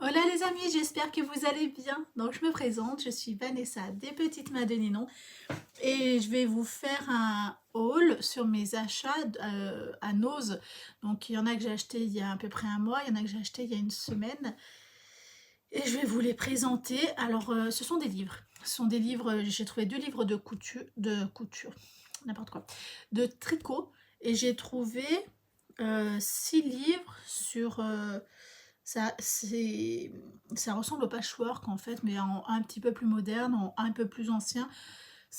Hola les amis, j'espère que vous allez bien. Donc je me présente, je suis Vanessa des Petites Mains de Ninon et je vais vous faire un haul sur mes achats à Nose. Donc il y en a que j'ai acheté il y a à peu près un mois, il y en a que j'ai acheté il y a une semaine et je vais vous les présenter. Alors ce sont des livres. Ce sont des livres, j'ai trouvé 2 livres de couture, n'importe quoi, de tricot et j'ai trouvé 6 livres sur ça, ça ressemble au patchwork en fait, mais en un petit peu plus moderne, en un peu plus ancien.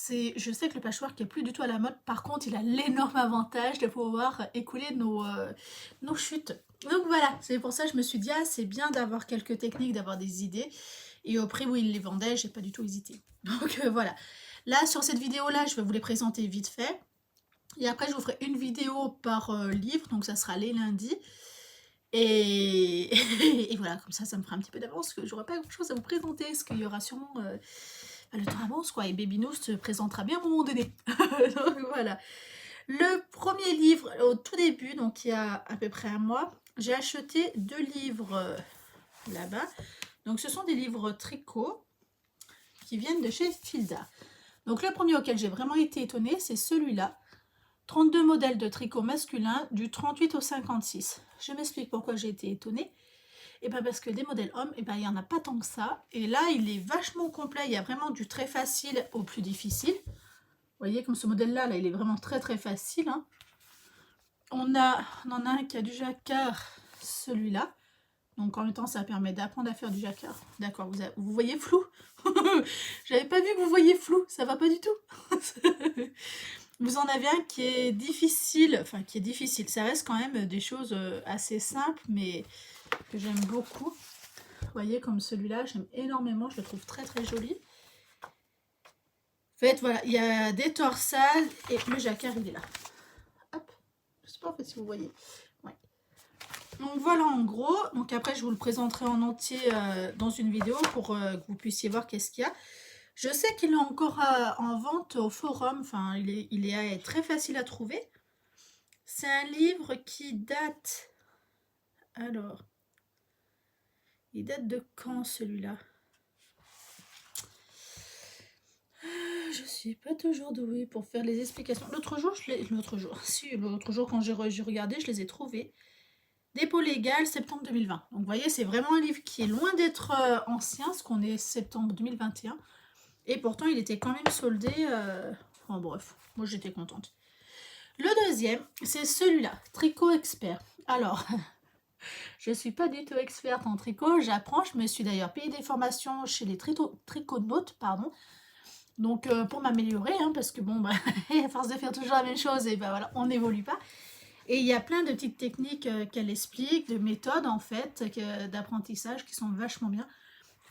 Je sais que le patchwork n'est plus du tout à la mode. Par contre, il a l'énorme avantage de pouvoir écouler nos chutes. Donc voilà, c'est pour ça que je me suis dit, ah, c'est bien d'avoir quelques techniques, d'avoir des idées. Et au prix où ils les vendaient, j'ai pas du tout hésité. Donc voilà. Là, sur cette vidéo-là, je vais vous les présenter vite fait. Et après, je vous ferai une vidéo par livre, donc ça sera les lundis. Et voilà, comme ça me fera un petit peu d'avance, que j'aurai pas grand chose à vous présenter, parce qu'il y aura sûrement le temps avance, quoi, et Baby News se présentera bien à un moment donné. Donc voilà. Le premier livre, au tout début, donc il y a à peu près un mois, j'ai acheté 2 livres là-bas. Donc ce sont des livres tricot qui viennent de chez Filda. Donc le premier auquel j'ai vraiment été étonnée, c'est celui-là. 32 modèles de tricot masculin du 38 au 56. Je m'explique pourquoi j'ai été étonnée. Et bien parce que des modèles hommes, et ben il n'y en a pas tant que ça. Et là, il est vachement complet. Il y a vraiment du très facile au plus difficile. Vous voyez, comme ce modèle-là, là, il est vraiment très très facile. Hein. On en a un qui a du jacquard, celui-là. Donc en même temps, ça permet d'apprendre à faire du jacquard. D'accord, vous voyez flou. J'avais pas vu que vous voyez flou, ça va pas du tout. Vous en avez un qui est difficile, enfin qui est difficile, ça reste quand même des choses assez simples, mais que j'aime beaucoup. Vous voyez, comme celui-là, j'aime énormément, je le trouve très très joli. En fait, voilà, il y a des torsades et le jacquard, il est là. Hop, je sais pas en fait si vous voyez. Ouais. Donc voilà en gros, donc après je vous le présenterai en entier dans une vidéo pour que vous puissiez voir qu'est-ce qu'il y a. Je sais qu'il est encore en vente au forum, enfin il est très facile à trouver. C'est un livre qui date, alors, il date de quand celui-là? Je suis pas toujours douée pour faire les explications. L'autre jour quand j'ai regardé, je les ai trouvés. Dépôt légal, septembre 2020. Donc vous voyez, c'est vraiment un livre qui est loin d'être ancien, parce qu'on est septembre 2021. Et pourtant, il était quand même soldé. Enfin bref, moi j'étais contente. Le deuxième, c'est celui-là, Tricot Expert. Alors, je ne suis pas du tout experte en tricot, j'apprends. Je me suis d'ailleurs payé des formations chez les triconautes, pardon. Donc pour m'améliorer, hein, parce que bon, bah, à force de faire toujours la même chose, et ben voilà, on n'évolue pas. Et il y a plein de petites techniques qu'elle explique, de méthodes en fait, d'apprentissage qui sont vachement bien.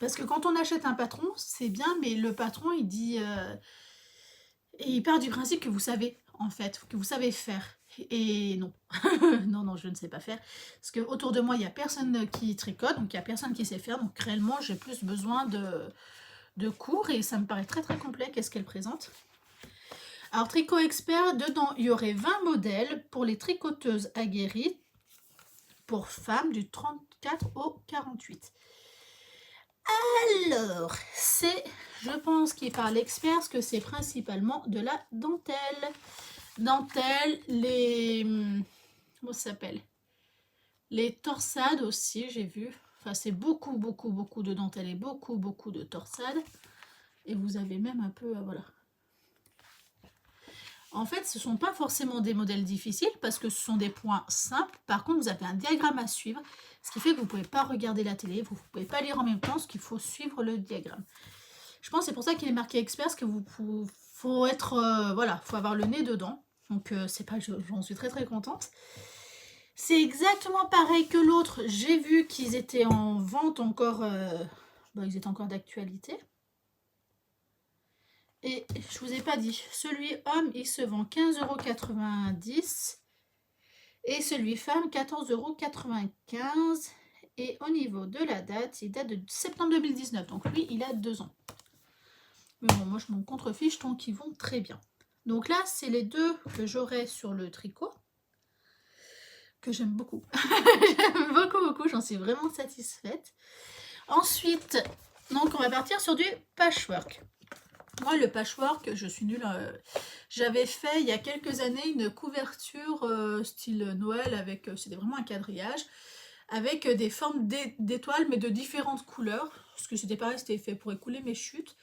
Parce que quand on achète un patron, c'est bien, mais le patron, il dit... et il part du principe que vous savez, en fait, que vous savez faire. Et non, non, je ne sais pas faire. Parce que autour de moi, il n'y a personne qui tricote, donc il n'y a personne qui sait faire. Donc réellement, j'ai plus besoin de cours et ça me paraît très très complet qu'est-ce qu'elle présente. Alors, Tricot Expert, dedans, il y aurait 20 modèles pour les tricoteuses aguerries pour femmes du 34 au 48. Alors, je pense qu'il parle expert, parce que c'est principalement de la dentelle. Dentelle, comment ça s'appelle? Les torsades aussi, j'ai vu. Enfin, c'est beaucoup, beaucoup, beaucoup de dentelle et beaucoup, beaucoup de torsades. Et vous avez même un peu, voilà. En fait, ce ne sont pas forcément des modèles difficiles parce que ce sont des points simples. Par contre, vous avez un diagramme à suivre, ce qui fait que vous ne pouvez pas regarder la télé, vous ne pouvez pas lire en même temps, parce qu'il faut suivre le diagramme. Je pense que c'est pour ça qu'il est marqué expert, parce que faut être, voilà, faut avoir le nez dedans. Donc c'est pas, j'en suis très très contente. C'est exactement pareil que l'autre. J'ai vu qu'ils étaient en vente encore, ils étaient encore d'actualité. Et je vous ai pas dit, celui homme, il se vend 15,90 € et celui femme, 14,95 €. Et au niveau de la date, il date de septembre 2019. Donc lui, il a 2 ans. Mais bon, moi, je m'en contrefiche tant qu'ils vont très bien. Donc là, c'est les deux que j'aurai sur le tricot. que j'aime beaucoup. J'aime beaucoup, j'en suis vraiment satisfaite. Ensuite, donc on va partir sur du patchwork. Moi, le patchwork, je suis nulle. J'avais fait il y a quelques années une couverture style Noël avec, c'était vraiment un quadrillage, avec des formes d'étoiles, mais de différentes couleurs. Parce que c'était pareil, c'était fait pour écouler mes chutes.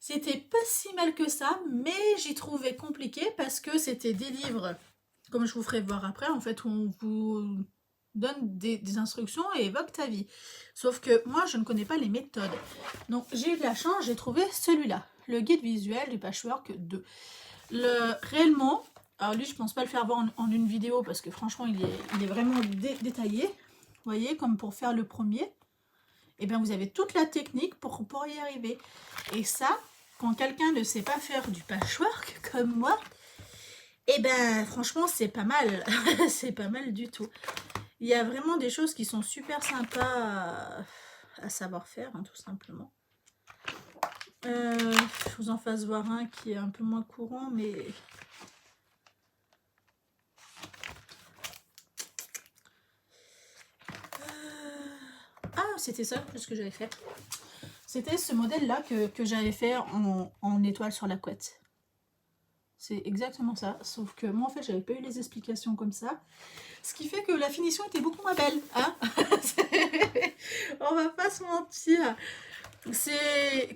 C'était pas si mal que ça, mais j'y trouvais compliqué parce que c'était des livres, comme je vous ferai voir après, en fait, où on vous donne des instructions et évoque ta vie. Sauf que moi, je ne connais pas les méthodes. Donc, j'ai eu de la chance, j'ai trouvé celui-là, le guide visuel du patchwork 2. Réellement, alors lui, je pense pas le faire voir en une vidéo parce que franchement, il est vraiment détaillé. Vous voyez, comme pour faire le premier. Et bien, vous avez toute la technique pour y arriver. Et ça, quand quelqu'un ne sait pas faire du patchwork comme moi, et ben franchement, c'est pas mal. C'est pas mal du tout. Il y a vraiment des choses qui sont super sympas à savoir faire, hein, tout simplement. Je vous en fasse voir un qui est un peu moins courant, mais... Ah, c'était ça, ce que j'avais fait. C'était ce modèle-là que j'avais fait en étoile sur la couette. C'est exactement ça, sauf que moi en fait j'avais pas eu les explications comme ça, ce qui fait que la finition était beaucoup moins belle, hein. On va pas se mentir.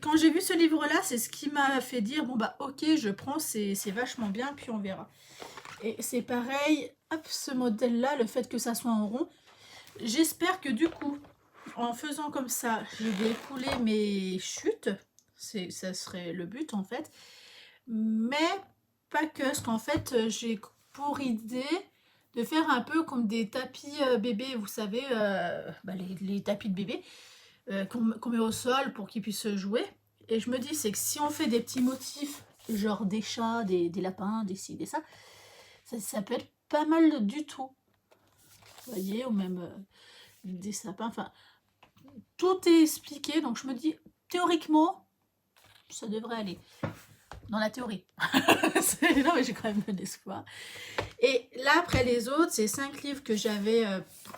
Quand j'ai vu ce livre-là, c'est ce qui m'a fait dire bon bah ok, je prends, c'est vachement bien, puis on verra. Et c'est pareil, hop, ce modèle-là, le fait que ça soit en rond, j'espère que du coup, en faisant comme ça, je vais écouler mes chutes, ça serait le but en fait, mais pas que, parce qu'en fait, j'ai pour idée de faire un peu comme des tapis bébés, vous savez, bah, les tapis de bébé qu'on met au sol pour qu'ils puissent jouer. Et je me dis, c'est que si on fait des petits motifs, genre des chats, des lapins, des ci, des ça, ça peut être pas mal du tout. Vous voyez, ou même des sapins, enfin, tout est expliqué, donc je me dis, théoriquement, ça devrait aller. Dans la théorie. Non, mais j'ai quand même un espoir. Et là, après les autres, c'est 5 livres que j'avais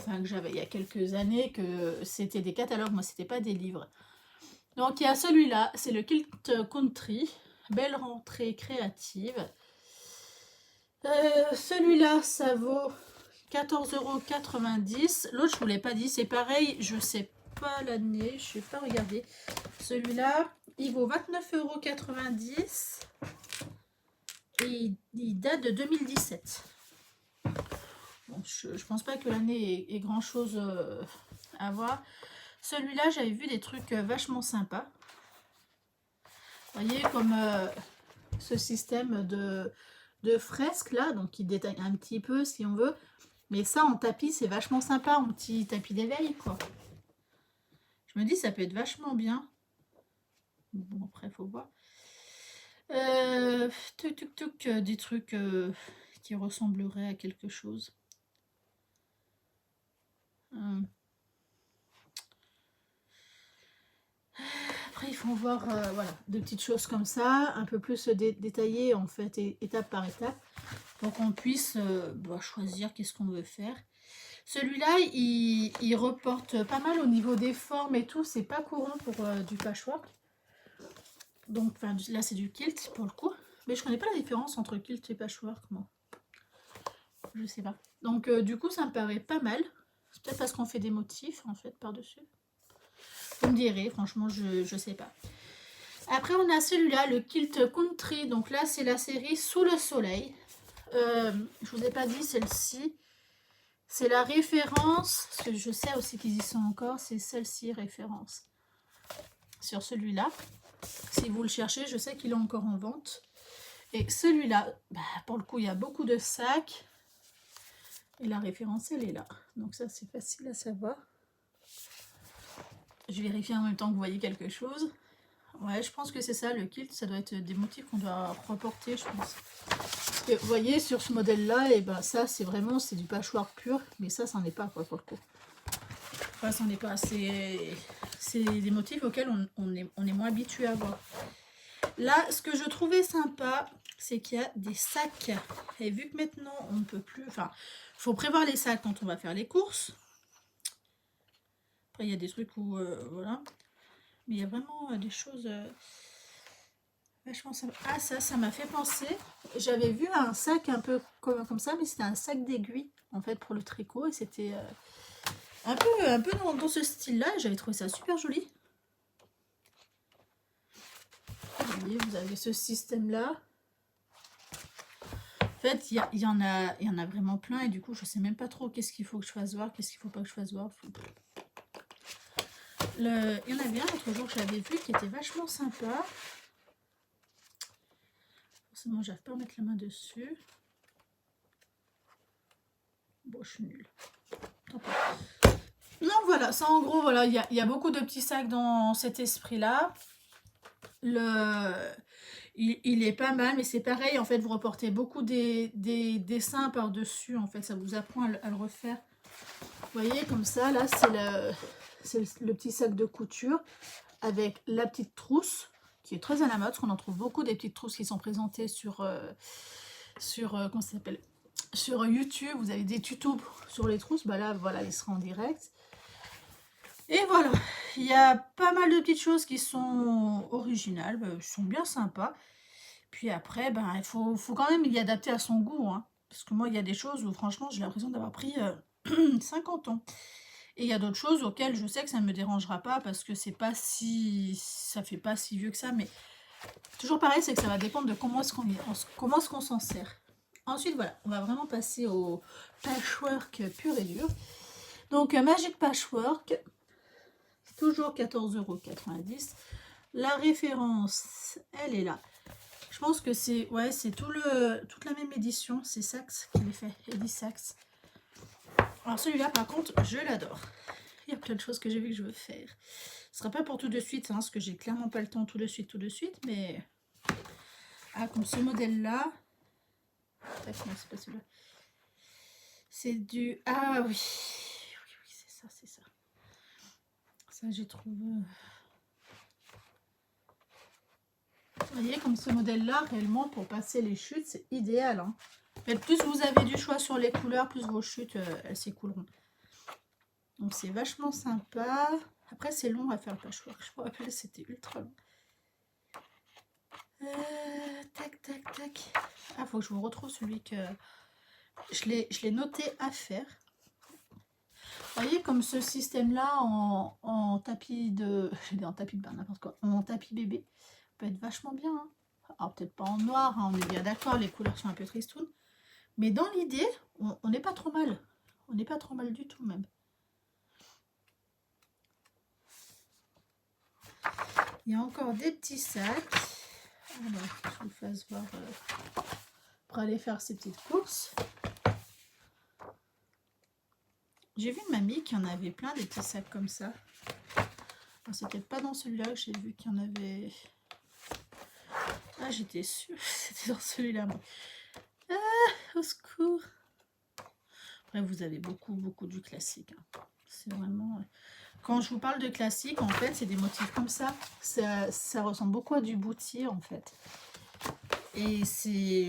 il y a quelques années, que c'était des catalogues, moi, c'était pas des livres. Donc, il y a celui-là, c'est le Kilt Country, belle rentrée créative. Celui-là, ça vaut 14,90 €. L'autre, je vous l'ai pas dit, c'est pareil, je sais pas l'année, je n'ai pas regardé. Celui-là, il vaut 29,90 € et il date de 2017. Bon, je pense pas que l'année ait grand chose à voir. Celui-là, j'avais vu des trucs vachement sympas. Vous voyez, comme ce système de fresques là, donc qui détaille un petit peu si on veut. Mais ça en tapis, c'est vachement sympa, en petit tapis d'éveil, quoi. Je me dis, ça peut être vachement bien. Bon, après, faut voir. Des trucs qui ressembleraient à quelque chose. Après, il faut voir voilà, des petites choses comme ça, un peu plus détaillées, en fait, étape par étape, pour qu'on puisse choisir qu'est-ce qu'on veut faire. Celui-là, il reporte pas mal au niveau des formes et tout, c'est pas courant pour du patchwork. Donc là, c'est du kilt pour le coup. Mais je connais pas la différence entre kilt et patchwork, moi. Je sais pas. Donc du coup, ça me paraît pas mal. C'est peut-être parce qu'on fait des motifs, en fait, par-dessus. Vous me direz, franchement, je sais pas. Après, on a celui-là, le Kilt Country. Donc là, c'est la série Sous le soleil. Je vous ai pas dit celle-ci. C'est la référence, parce que je sais aussi qu'ils y sont encore, c'est celle-ci référence. Sur celui-là. Si vous le cherchez, je sais qu'il est encore en vente. Et celui-là, bah, pour le coup, il y a beaucoup de sacs. Et la référence, elle est là. Donc ça, c'est facile à savoir. Je vérifie en même temps que vous voyez quelque chose. Ouais, je pense que c'est ça, le kilt, ça doit être des motifs qu'on doit reporter, je pense. Parce que, vous voyez, sur ce modèle-là, et ben ça, c'est vraiment, c'est du patchwork pur, mais ça n'en est pas, quoi, pour le coup. Enfin, ça n'en est pas, c'est des motifs auxquels on est moins habitué à voir. Là, ce que je trouvais sympa, c'est qu'il y a des sacs. Et vu que maintenant, on ne peut plus... Enfin, il faut prévoir les sacs quand on va faire les courses. Après, il y a des trucs où... voilà. Mais il y a vraiment des choses... vachement sympa. Ah, ça m'a fait penser. J'avais vu un sac un peu comme ça, mais c'était un sac d'aiguilles, en fait, pour le tricot. Et c'était un peu dans ce style-là. J'avais trouvé ça super joli. Vous voyez, vous avez ce système-là. En fait, il y en a vraiment plein. Et du coup, je sais même pas trop qu'est-ce qu'il faut que je fasse voir, qu'est-ce qu'il faut pas que je fasse voir. Il y en avait un l'autre jour que j'avais vu qui était vachement sympa. Forcément, j'arrive pas à mettre la main dessus. Bon, je suis nulle. Tant pis. Non, voilà, ça en gros, voilà, il y a beaucoup de petits sacs dans cet esprit-là. Il est pas mal, mais c'est pareil, en fait, vous reportez beaucoup des dessins par-dessus, en fait, ça vous apprend à le refaire. Vous voyez, comme ça, là, c'est le petit sac de couture avec la petite trousse, qui est très à la mode, parce qu'on en trouve beaucoup des petites trousses qui sont présentées sur comment ça s'appelle, sur YouTube. Vous avez des tutos sur les trousses, bah là, voilà, il sera en direct. Et voilà, il y a pas mal de petites choses qui sont originales, sont bien sympas. Puis après, ben, il faut quand même y adapter à son goût, hein. Parce que moi, il y a des choses où franchement, j'ai l'impression d'avoir pris 50 ans. Et il y a d'autres choses auxquelles je sais que ça ne me dérangera pas parce que c'est pas si... ça fait pas si vieux que ça. Mais toujours pareil, c'est que ça va dépendre de comment est-ce qu'on s'en sert. Ensuite, voilà, on va vraiment passer au patchwork pur et dur. Donc, Magic Patchwork, toujours 14,90 €. La référence, elle est là. Je pense que c'est toute la même édition. C'est Saxe qui l'a fait, Eddie Saxe. Alors celui-là, par contre, je l'adore. Il y a plein de choses que j'ai vu que je veux faire. Ce sera pas pour tout de suite, hein, parce que j'ai clairement pas le temps tout de suite, mais... Ah, comme ce modèle-là... Non, c'est pas celui-là. C'est du... Ah oui, c'est ça. Ça, j'ai trouvé... Vous voyez, comme ce modèle-là, réellement, pour passer les chutes, c'est idéal, hein. Mais plus vous avez du choix sur les couleurs, plus vos chutes, elles s'écouleront. Donc, c'est vachement sympa. Après, c'est long à faire le patchwork. Je me rappelle, c'était ultra long. Tac. Ah, faut que je vous retrouve celui que... Je l'ai noté à faire. Vous voyez, comme ce système-là en tapis de... J'ai dit en tapis de bain, n'importe quoi. En tapis bébé. Peut être vachement bien, hein. Alors, peut-être pas en noir, hein, on est bien d'accord. Les couleurs sont un peu tristounes. Mais dans l'idée, on n'est pas trop mal. On n'est pas trop mal du tout, même. Il y a encore des petits sacs. Alors, je vous fasse voir pour aller faire ces petites courses. J'ai vu une mamie qui en avait plein des petits sacs comme ça. C'est peut-être pas dans celui-là que j'ai vu qu'il y en avait. Ah, j'étais sûre que c'était dans celui-là. Ah, au secours. Après, vous avez beaucoup du classique, hein. C'est vraiment... Quand je vous parle de classique, en fait, c'est des motifs comme ça. Ça ressemble beaucoup à du bouti, en fait. Et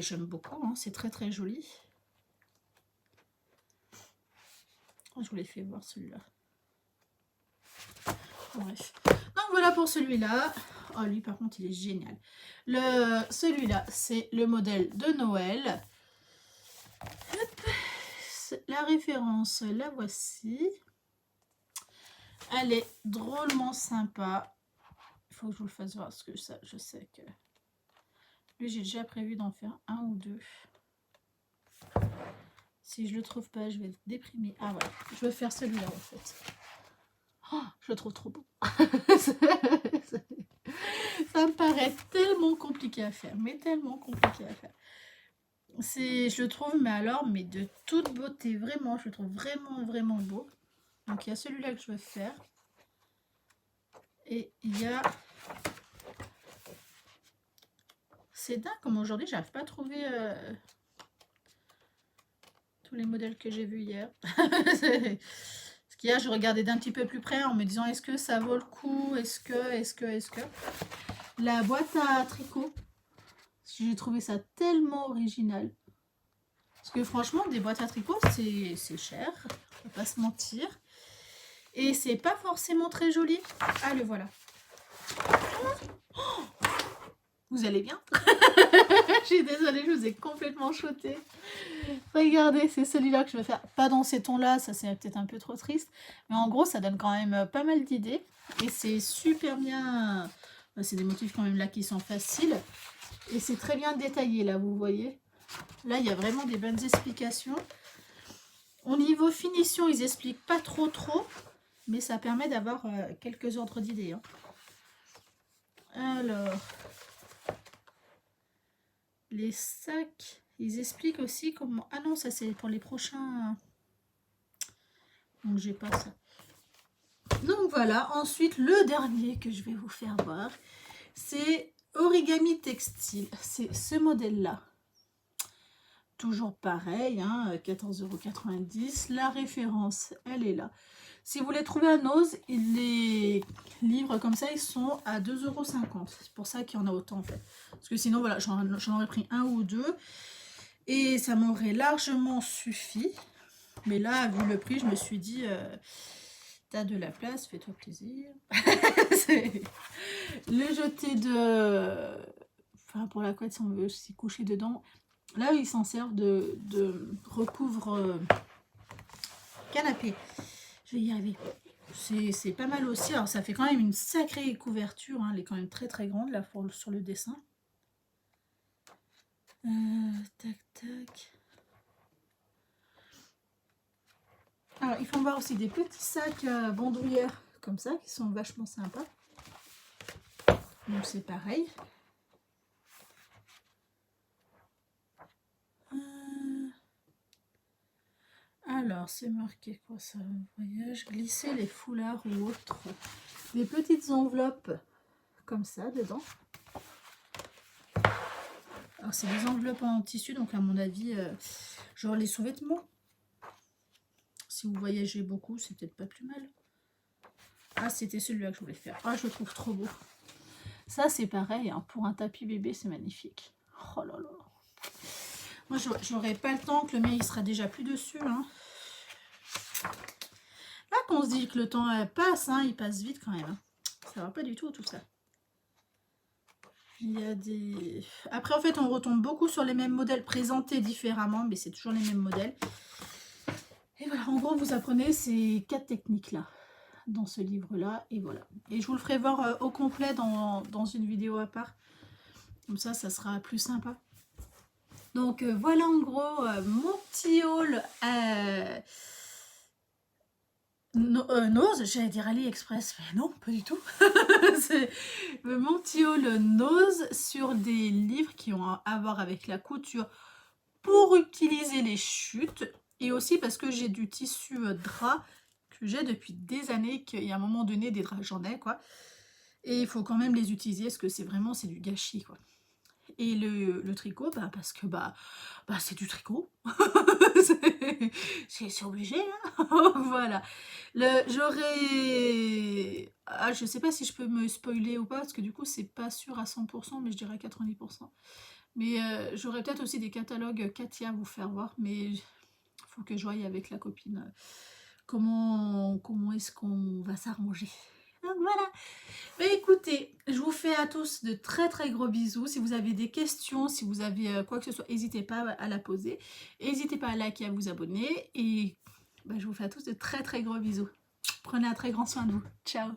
j'aime beaucoup, hein. C'est très joli. Je vous l'ai fait voir celui-là. Bref. Donc voilà pour celui-là. Oh, lui, par contre, il est génial. Celui-là, c'est le modèle de Noël. Hop. La référence, la voici. Elle est drôlement sympa. Il faut que je vous le fasse voir, parce que ça, je sais que... Lui, j'ai déjà prévu d'en faire un ou deux. Si je le trouve pas, je vais être déprimée. Ah ouais, je vais faire celui-là, en fait. Oh, je le trouve trop beau. Ça me paraît tellement compliqué à faire, mais tellement compliqué à faire. Je le trouve, mais de toute beauté, vraiment, je le trouve vraiment beau. Donc il y a celui-là que je veux faire. Et il y a... C'est dingue comme aujourd'hui, j'arrive pas à trouver tous les modèles que j'ai vus hier. Parce qu'hier, je regardais d'un petit peu plus près en me disant, est-ce que ça vaut le coup? Est-ce que... La boîte à tricot, J'ai trouvé ça tellement original. Parce que franchement, des boîtes à tricot, c'est cher, on va pas se mentir. Et c'est pas forcément très joli. Ah, le voilà. Oh, vous allez bien? Je suis désolée, je vous ai complètement shooté. Regardez, c'est celui-là que je vais faire. Pas dans ces tons-là, ça c'est peut-être un peu trop triste. Mais en gros, ça donne quand même pas mal d'idées. Et c'est super bien. C'est des motifs quand même là qui sont faciles. Et c'est très bien détaillé là, vous voyez. Là, il y a vraiment des bonnes explications. Au niveau finition, ils expliquent pas trop. Mais ça permet d'avoir quelques ordres d'idées. Hein. Alors, les sacs, ils expliquent aussi comment... Ah non, ça c'est pour les prochains... Donc j'ai pas ça. Donc voilà, ensuite le dernier que je vais vous faire voir, c'est Origami Textile. C'est ce modèle-là. Toujours pareil, hein, 14,90 €. La référence, elle est là. Si vous les trouvez à Nose, les livres comme ça, ils sont à 2,50 €. C'est pour ça qu'il y en a autant en fait. Parce que sinon, voilà, j'en aurais pris un ou deux. Et ça m'aurait largement suffi. Mais là, vu le prix, je me suis dit, t'as de la place, fais-toi plaisir. Le jeté de... Enfin, pour la couette, si on veut s'y coucher dedans. Là, ils s'en servent de recouvre canapé. Je vais y arriver. C'est pas mal aussi. Alors, ça fait quand même une sacrée couverture. Hein. Elle est quand même très très grande là sur le dessin. Tac, tac. Alors, ils font voir aussi des petits sacs bandoulières comme ça qui sont vachement sympas. Donc, c'est pareil. Alors, c'est marqué quoi ça? Voyage, glisser les foulards ou autres. Des petites enveloppes comme ça dedans. Alors, c'est des enveloppes en tissu, donc à mon avis, genre les sous-vêtements. Si vous voyagez beaucoup, c'est peut-être pas plus mal. Ah, c'était celui-là que je voulais faire. Ah, je le trouve trop beau. Ça, c'est pareil, hein, pour un tapis bébé, c'est magnifique. Oh là là. Moi, j'aurais pas le temps, que le mien, il sera déjà plus dessus. Hein. Là, qu'on se dit que le temps passe, hein, il passe vite quand même. Hein. Ça va pas du tout ça. Il y a des... Après, en fait, on retombe beaucoup sur les mêmes modèles présentés différemment, mais c'est toujours les mêmes modèles. Et voilà, en gros, vous apprenez ces 4 techniques-là dans ce livre-là. Et voilà. Et je vous le ferai voir au complet dans une vidéo à part. Comme ça sera plus sympa. Donc, voilà en gros mon petit haul Nose, j'allais dire AliExpress, mais non, pas du tout. C'est mon petit haul Nose sur des livres qui ont à voir avec la couture pour utiliser les chutes et aussi parce que j'ai du tissu drap que j'ai depuis des années, qu'il y a un moment donné des draps j'en ai quoi. Et il faut quand même les utiliser parce que c'est du gâchis quoi. Et le tricot, parce que c'est du tricot. c'est obligé. Hein. Voilà. J'aurais... Ah, je sais pas si je peux me spoiler ou pas, parce que du coup, c'est pas sûr à 100%, mais je dirais 90%. Mais j'aurais peut-être aussi des catalogues Katia à vous faire voir, mais il faut que je voie avec la copine comment est-ce qu'on va s'arranger. Donc voilà. Mais écoutez, je vous fais à tous de très très gros bisous. Si vous avez des questions, si vous avez quoi que ce soit, n'hésitez pas à la poser. N'hésitez pas à liker, à vous abonner. Et je vous fais à tous de très très gros bisous. Prenez un très grand soin de vous. Ciao.